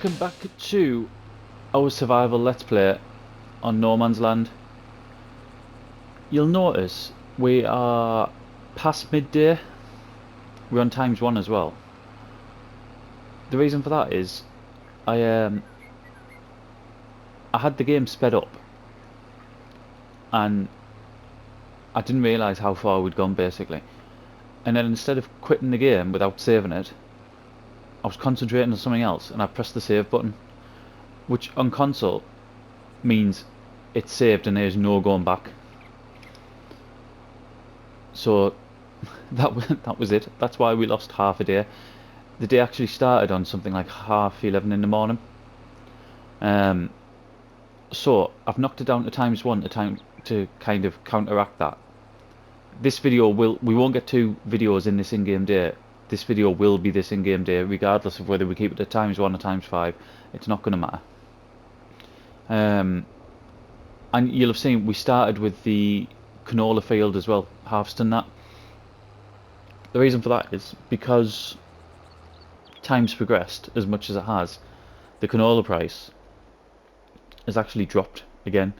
welcome back to our survival let's play on No Man's Land. You'll notice we are past midday. We're on ×1 as well. The reason for that is I had the game sped up and I didn't realise how far we'd gone basically, and then instead of quitting the game without saving it, I was concentrating on something else and I pressed the save button, which on console means it's saved and there's no going back. So that was it. That's why we lost half a day. The day actually started on something like 11:30 in the morning. So I've knocked it down to ×1 to kind of counteract that. This video we won't get 2 videos in this in-game day. This video will be this in-game day, regardless of whether we keep it at ×1 or ×5. It's not going to matter. And you'll have seen we started with the canola field as well, harvesting that. The reason for that is because time's progressed as much as it has, the canola price has actually dropped again.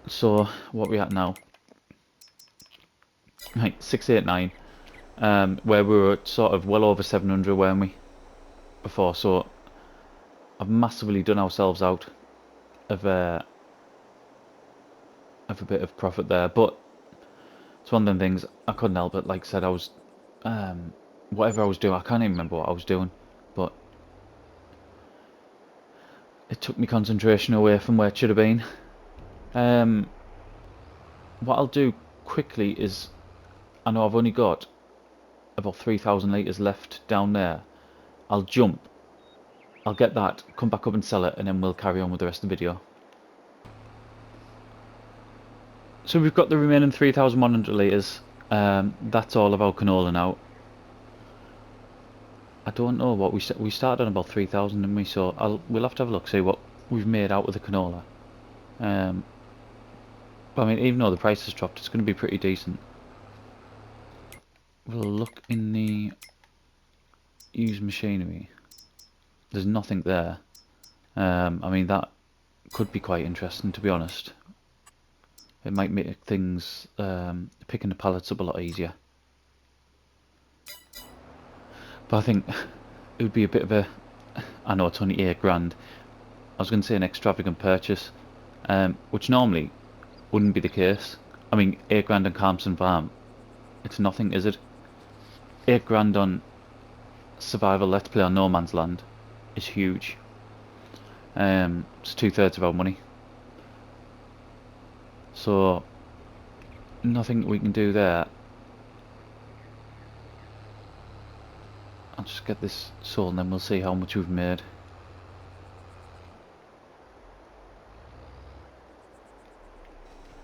So what are we at now? Right, 689. Where we were at sort of well over 700, weren't we, before? So I've massively done ourselves out of a bit of profit there, but it's one of them things. I couldn't help it. Like I said, I was whatever I was doing, I can't even remember what I was doing, but it took me concentration away from where it should have been. What I'll do quickly is, I know I've only got about 3,000 litres left down there. I'll jump, I'll get that, come back up and sell it, and then we'll carry on with the rest of the video. So we've got the remaining 3,100 litres. That's all of our canola now. I don't know what we started on about 3,000, didn't we? So we'll have to have a look, see what we've made out with the canola. But I mean, even though the price has dropped, it's going to be pretty decent. We'll look in the used machinery. There's nothing there. I mean, that could be quite interesting, to be honest. It might make things, picking the pallets up a lot easier. But I think it would be a bit of a, I know it's only 8 grand. I was going to say an extravagant purchase, which normally wouldn't be the case. I mean, 8 grand on Carmson Farm, it's nothing, is it? 8 grand on survival let's play on No Man's Land is huge. It's 2/3 of our money. So nothing we can do there. I'll just get this sold and then we'll see how much we've made.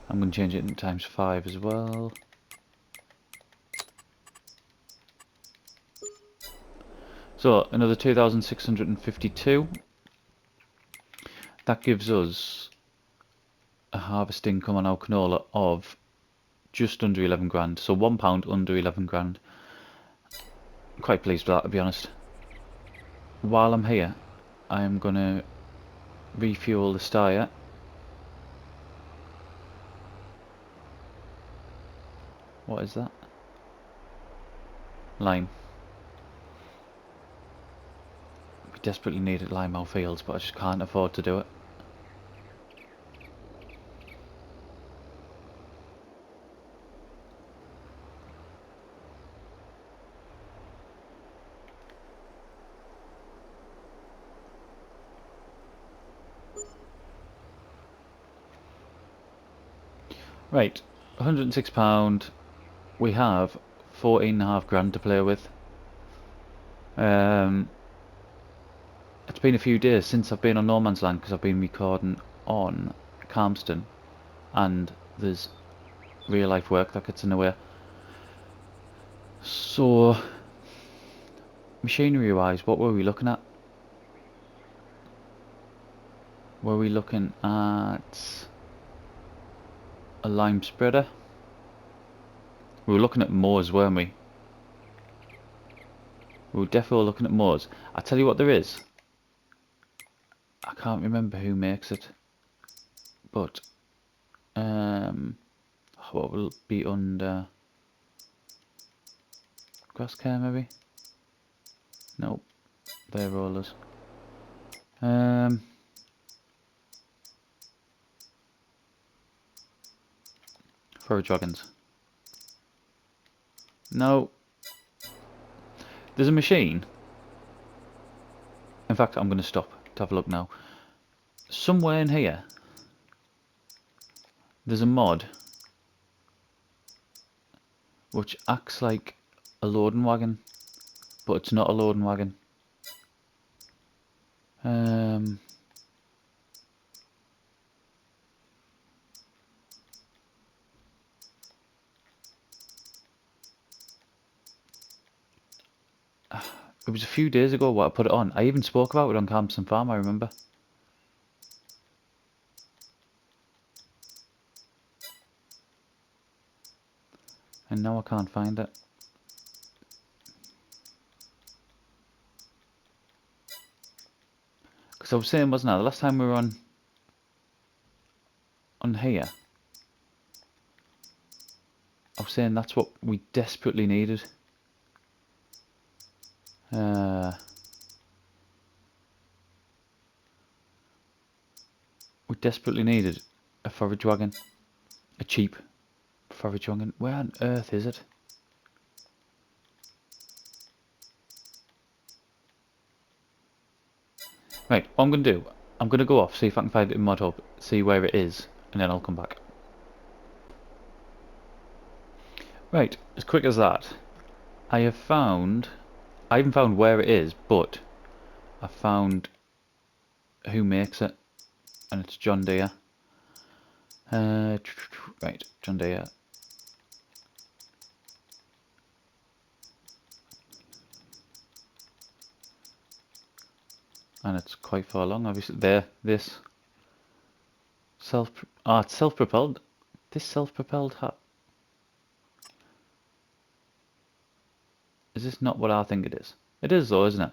I'm going to change it in ×5 as well. So another 2,652. That gives us a harvest income on our canola of just under 11 grand. So £1 under 11 grand. I'm quite pleased with that, to be honest. While I'm here, I am going to refuel the Steyr. What is that? Lime. We desperately needed lime our fields, but I just can't afford to do it. Right, £106. We have 14.5 grand to play with. It's been a few days since I've been on No Man's Land because I've been recording on Calmston, and there's real life work that gets in the way. So machinery wise, what were we looking at? Were we looking at a lime spreader? We were looking at moors, weren't we? We were definitely looking at moors. I tell you what there is. I can't remember who makes it, but what will it be under grass care maybe? Nope, they're rollers. Furry dragons. No, there's a machine. In fact, I'm going to stop to have a look now. Somewhere in here, there's a mod which acts like a loading wagon, but it's not a loading wagon. It was a few days ago what I put it on. I even spoke about it on Campson Farm, I remember. And now I can't find it. Because I was saying, wasn't I, the last time we were on here, I was saying that's what we desperately needed. We desperately needed a forage wagon. A cheap forage wagon. Where on earth is it? Right, what I'm going to do, I'm going to go off, see if I can find it in Mod Hub, see where it is, and then I'll come back. Right, as quick as that, I haven't found where it is, but I found who makes it, and it's John Deere. Right, John Deere. And it's quite far along, obviously. There, this. It's self-propelled. This self-propelled hat. Is this not what I think it is? It is though, isn't it?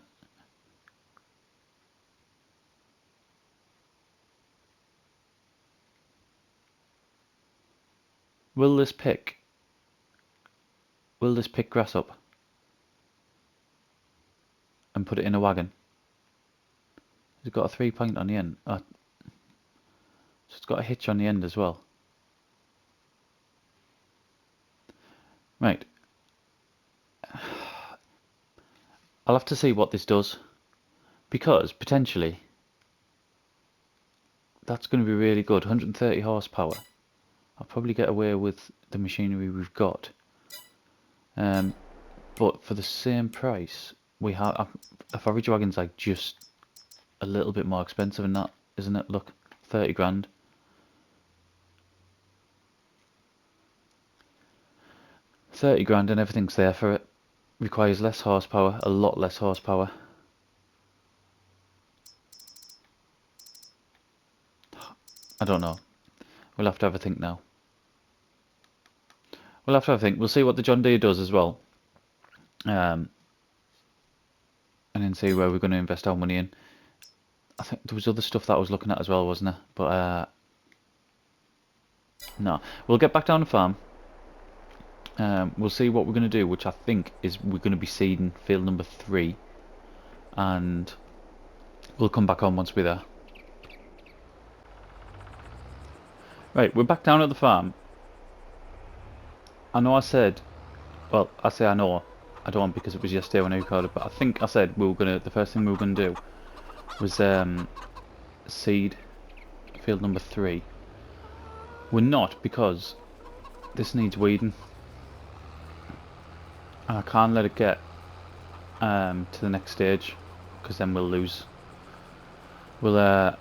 Will this pick grass up and put it in a wagon? It's got a 3-point on the end. So it's got a hitch on the end as well. Right. I'll have to see what this does, because potentially that's going to be really good. 130 horsepower. I'll probably get away with the machinery we've got. But for the same price, we have a forage wagon's like just a little bit more expensive than that, isn't it? Look, 30 grand. 30 grand and everything's there for it. Requires less horsepower, a lot less horsepower. I don't know. We'll have to have a think now. We'll have to have a think. We'll see what the John Deere does as well. And then see where we're going to invest our money in. I think there was other stuff that I was looking at as well, wasn't there? But no. We'll get back down the farm. We'll see what we're going to do, which I think is we're going to be seeding field number 3. And we'll come back on once we're there. Right, we're back down at the farm. I know I said, well, I say I know, I don't because it was yesterday when I recorded, but I think I said the first thing we were gonna do was seed field number 3. We're not, because this needs weeding, and I can't let it get to the next stage, because then we'll lose a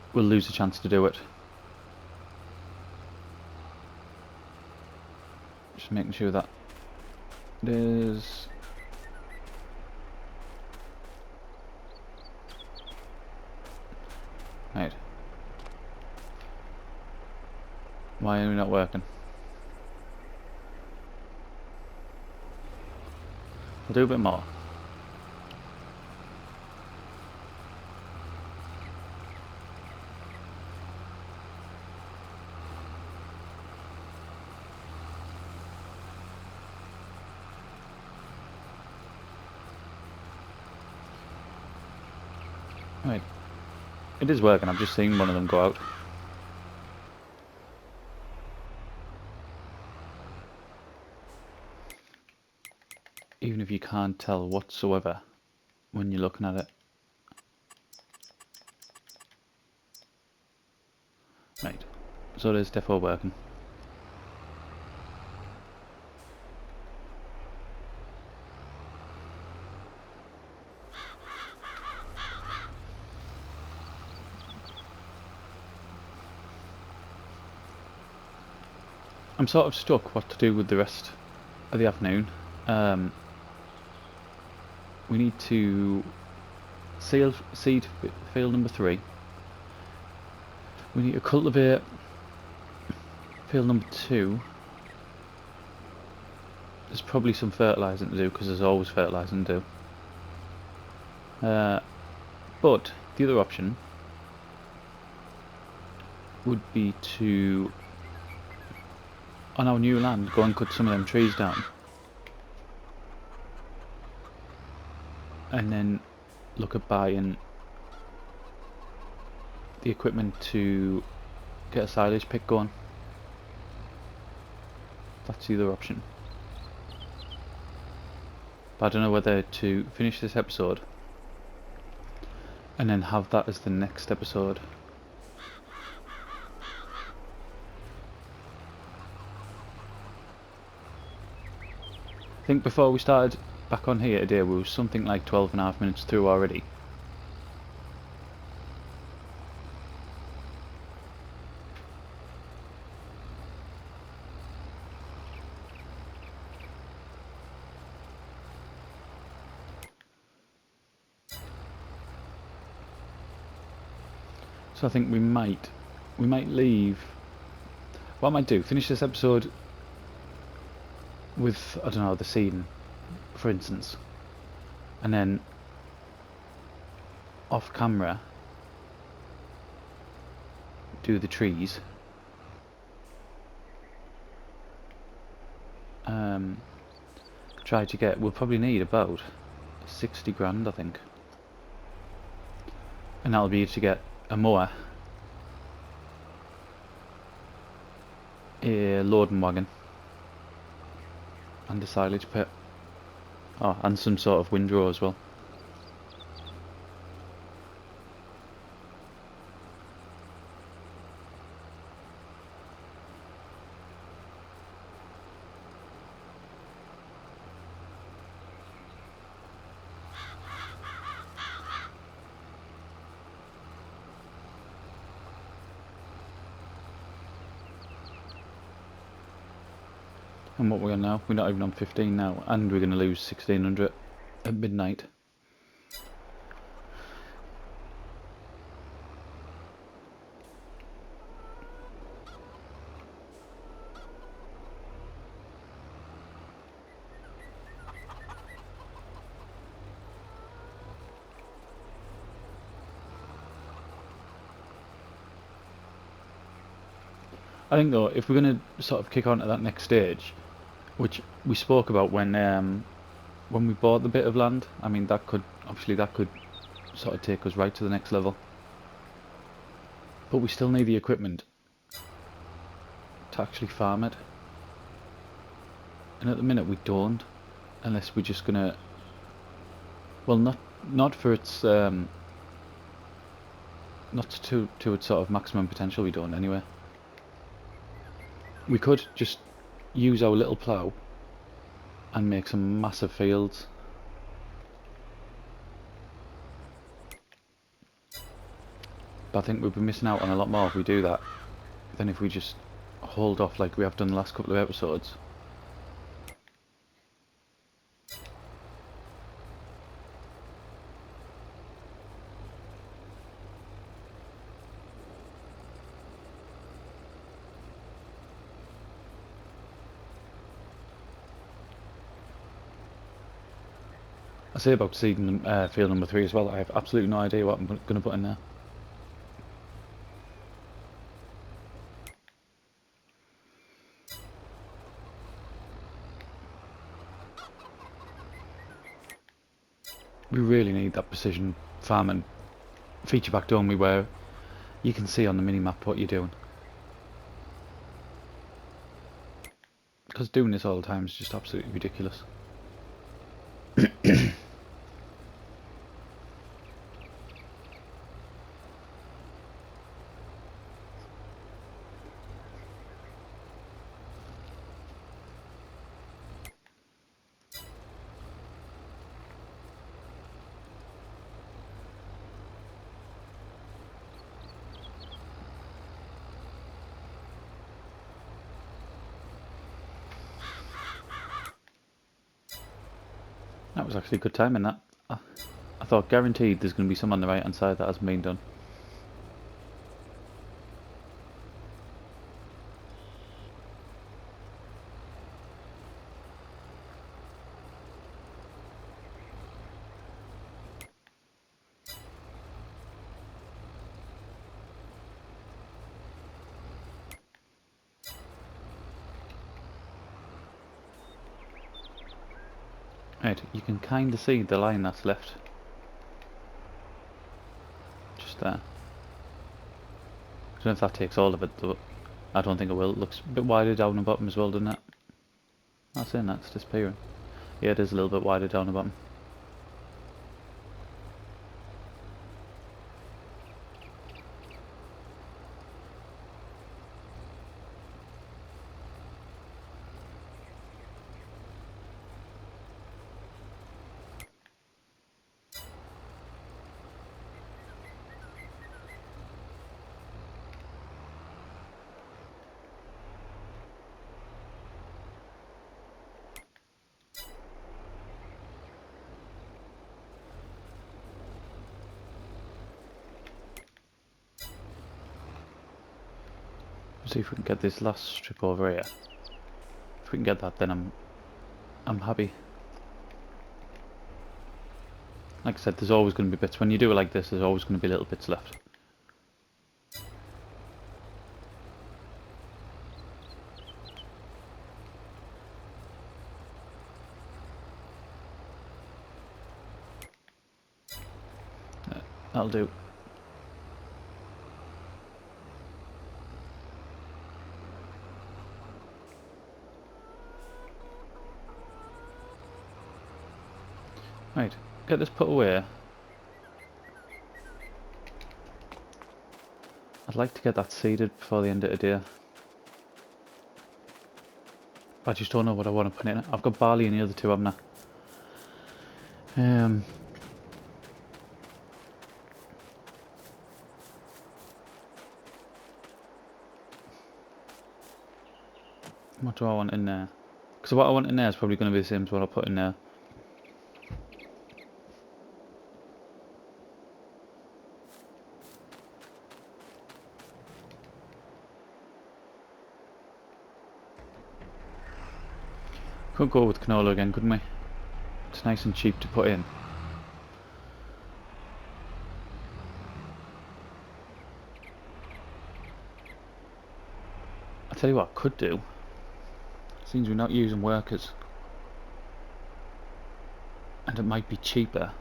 chance to do it. Just making sure that there's right. Why are we not working? We'll do a bit more. Right, it is working. I've just seen one of them go out. Even if you can't tell whatsoever when you're looking at it. Right, so it is definitely working. I'm sort of stuck what to do with the rest of the afternoon. We need to seed field number 3. We need to cultivate field number 2. There's probably some fertilising to do because there's always fertilising to do. But the other option would be to, on our new land, go and cut some of them trees down. And then look at buying the equipment to get a silage pick going. That's the other option. But I don't know whether to finish this episode and then have that as the next episode. I think before we started back on here today we were something like 12.5 minutes through already. So I think we might leave. What I might do, finish this episode with, I don't know, the seeding, for instance, and then off camera do the trees. Try to get, we'll probably need about 60 grand I think, and that'll be to get a mower, a loading wagon and a silage pit. Oh, and some sort of windrow as well. And what we're on now, we're not even on 15 now, and we're going to lose 1600 at midnight. I think though, if we're going to sort of kick on to that next stage, which we spoke about when we bought the bit of land, I mean that could sort of take us right to the next level. But we still need the equipment to actually farm it. And at the minute we don't, unless we're just gonna, well, not for its not to its sort of maximum potential, we don't anyway. We could just use our little plough and make some massive fields. But I think we'd be missing out on a lot more if we do that than if we just hold off like we have done the last couple of episodes. I say about seeding field number 3 as well, I have absolutely no idea what I'm going to put in there. We really need that precision farming feature packed only where you can see on the mini-map what you're doing. Because doing this all the time is just absolutely ridiculous. That was actually good timing, that. I thought guaranteed there's going to be some on the right hand side that hasn't been done. Right, you can kind of see the line that's left. Just there. I don't know if that takes all of it, though. I don't think it will. It looks a bit wider down the bottom as well, doesn't it? That's in, that's disappearing. Yeah, it is a little bit wider down the bottom. See if we can get this last strip over here. If we can get that, then I'm happy. Like I said, there's always going to be bits. When you do it like this, there's always going to be little bits left. That'll do. Right, get this put away. I'd like to get that seeded before the end of the day. I just don't know what I want to put in it. I've got barley in the other two, haven't I? What do I want in there? Because what I want in there is probably going to be the same as what I put in there. Could go with canola again, couldn't we? It's nice and cheap to put in. I'll tell you what I could do. Seems we're not using workers. And it might be cheaper.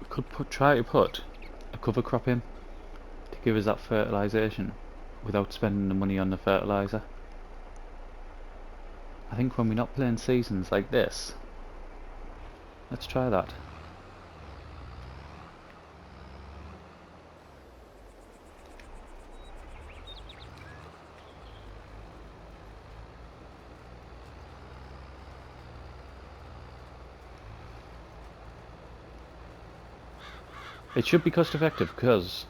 We could try to put a cover crop in to give us that fertilisation without spending the money on the fertiliser. I think when we're not playing seasons like this, let's try that. It should be cost effective because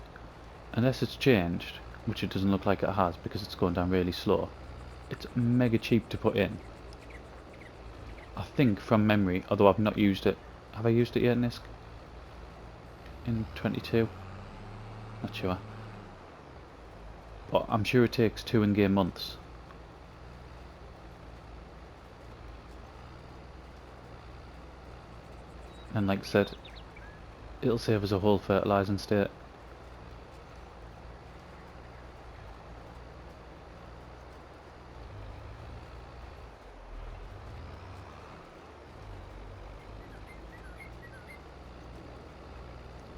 unless it's changed, which it doesn't look like it has because it's going down really slow, it's mega cheap to put in. I think from memory, although I've not used it. Have I used it yet in this? In 22? Not sure. But I'm sure it takes 2 in-game months. And like I said, it'll save us a whole fertilising state.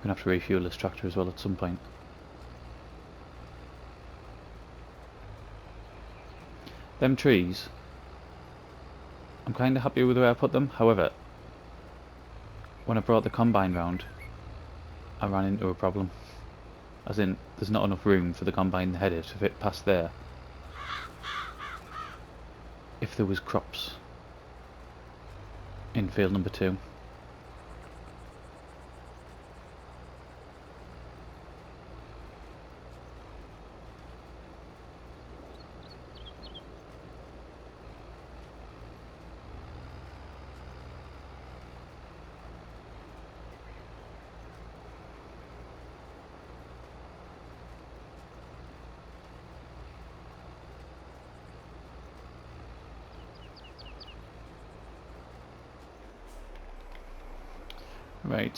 gonna have to refuel this tractor as well at some point. Them trees, I'm kind of happy with where I put them. However, when I brought the combine round, I ran into a problem. As in, there's not enough room for the combine header to fit past there. If there was crops in field number 2. Right,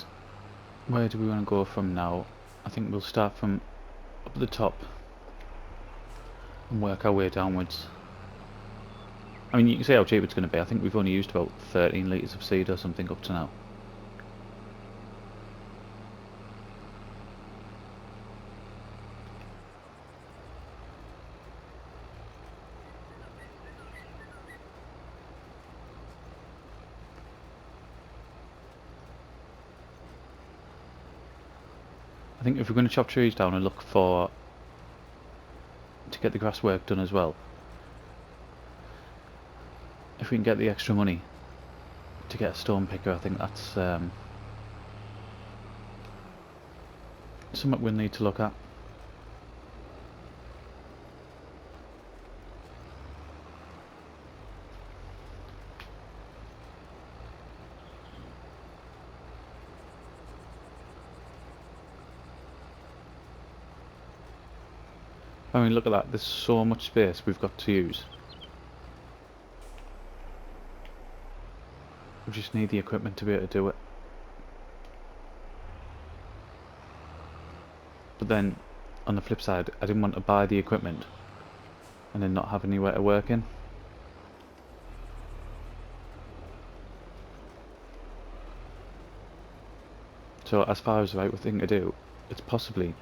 where do we want to go from now? I think we'll start from up at the top and work our way downwards. I mean, you can see how cheap it's going to be. I think we've only used about 13 litres of seed or something up to now. I think if we're going to chop trees down and look to get the grass work done as well, if we can get the extra money to get a stone picker, I think that's something we'll need to look at. I mean, look at that, there's so much space we've got to use. We just need the equipment to be able to do it. But then, on the flip side, I didn't want to buy the equipment and then not have anywhere to work in. So as far as the right thing to do, it's possibly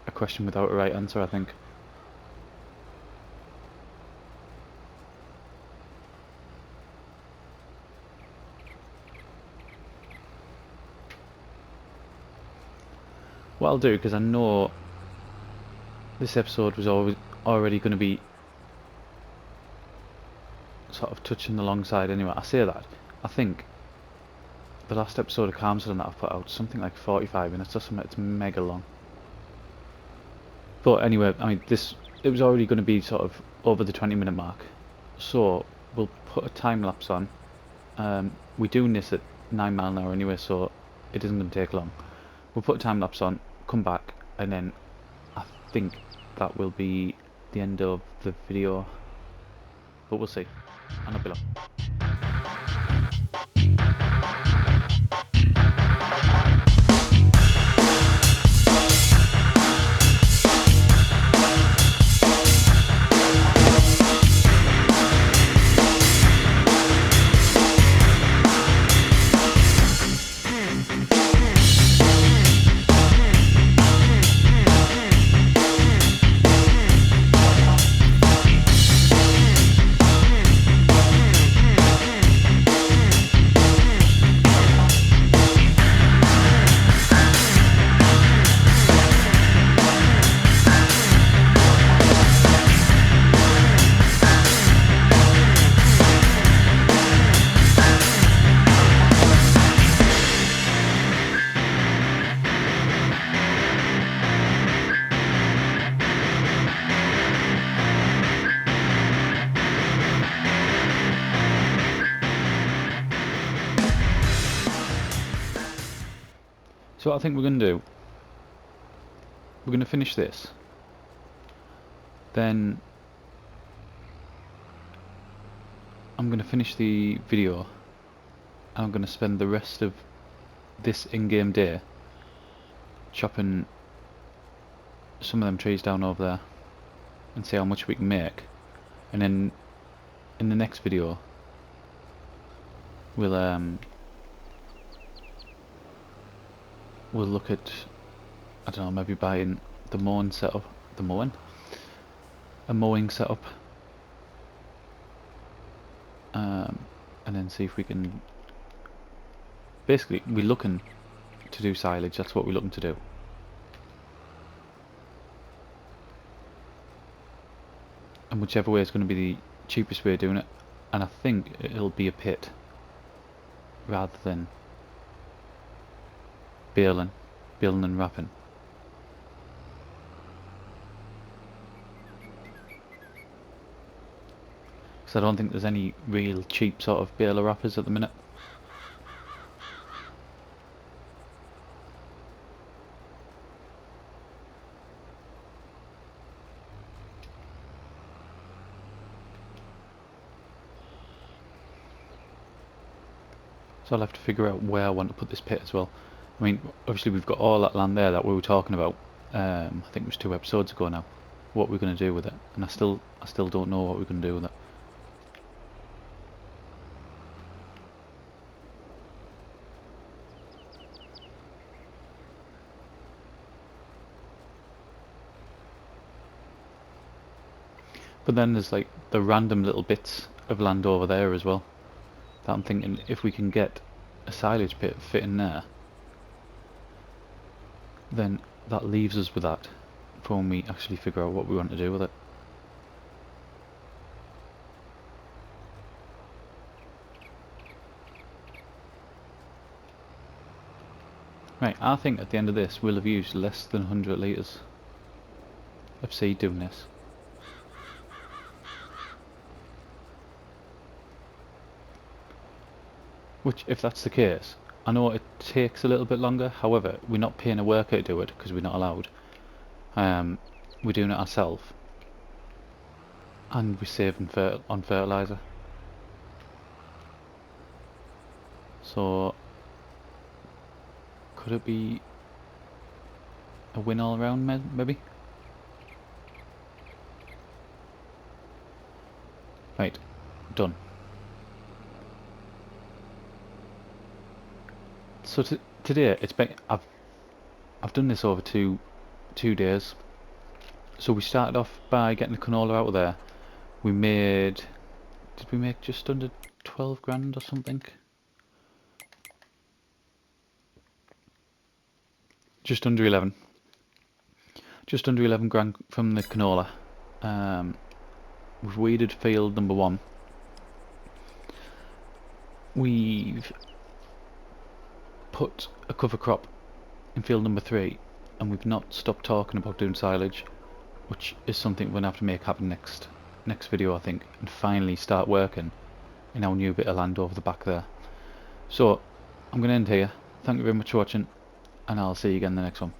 a question without a right answer, I think. What I'll do, because I know this episode was already going to be sort of touching alongside anyway. I say that, I think the last episode of Calmston that I've put out, something like 45 minutes or something, it's mega long. But anyway, I mean, it was already going to be sort of over the 20-minute mark, so we'll put a time lapse on. We're doing this at 9 miles an hour anyway, so it isn't going to take long. We'll put a time lapse on, come back, and then I think that will be the end of the video. But we'll see. And I'll be long. So what I think we're going to do, we're going to finish this, then I'm going to finish the video and I'm going to spend the rest of this in-game day chopping some of them trees down over there and see how much we can make, and then in the next video we'll we'll look at, I don't know, maybe buying the mowing setup, a mowing setup, and then see if we can. Basically, we're looking to do silage. That's what we're looking to do. And whichever way is going to be the cheapest way of doing it. And I think it'll be a pit rather than baling and wrapping. Because I don't think there's any real cheap sort of baler wrappers at the minute. So I'll have to figure out where I want to put this pit as well. I mean, obviously we've got all that land there that we were talking about. I think it was 2 episodes ago now. What we're going to do with it, and I still don't know what we're going to do with it. But then there's like the random little bits of land over there as well. That I'm thinking if we can get a silage pit fit in there, then that leaves us with that for when we actually figure out what we want to do with it. Right, I think at the end of this we'll have used less than 100 litres of seed doing this. Which, if that's the case, I know it takes a little bit longer, however, we're not paying a worker to do it because we're not allowed. We're doing it ourselves. And we're saving on fertiliser. So, could it be a win all around, maybe? Right, done. So today it's been I've done this over two days. So we started off by getting the canola out of there. We made, did we make just under 12 grand or something? Just under 11. Just under 11 grand from the canola. We've weeded field number 1. We've put a cover crop in field number 3, and we've not stopped talking about doing silage, which is something we're going to have to make happen next video, I think, and finally start working in our new bit of land over the back there. So I'm going to end here. Thank you very much for watching, and I'll see you again in the next one.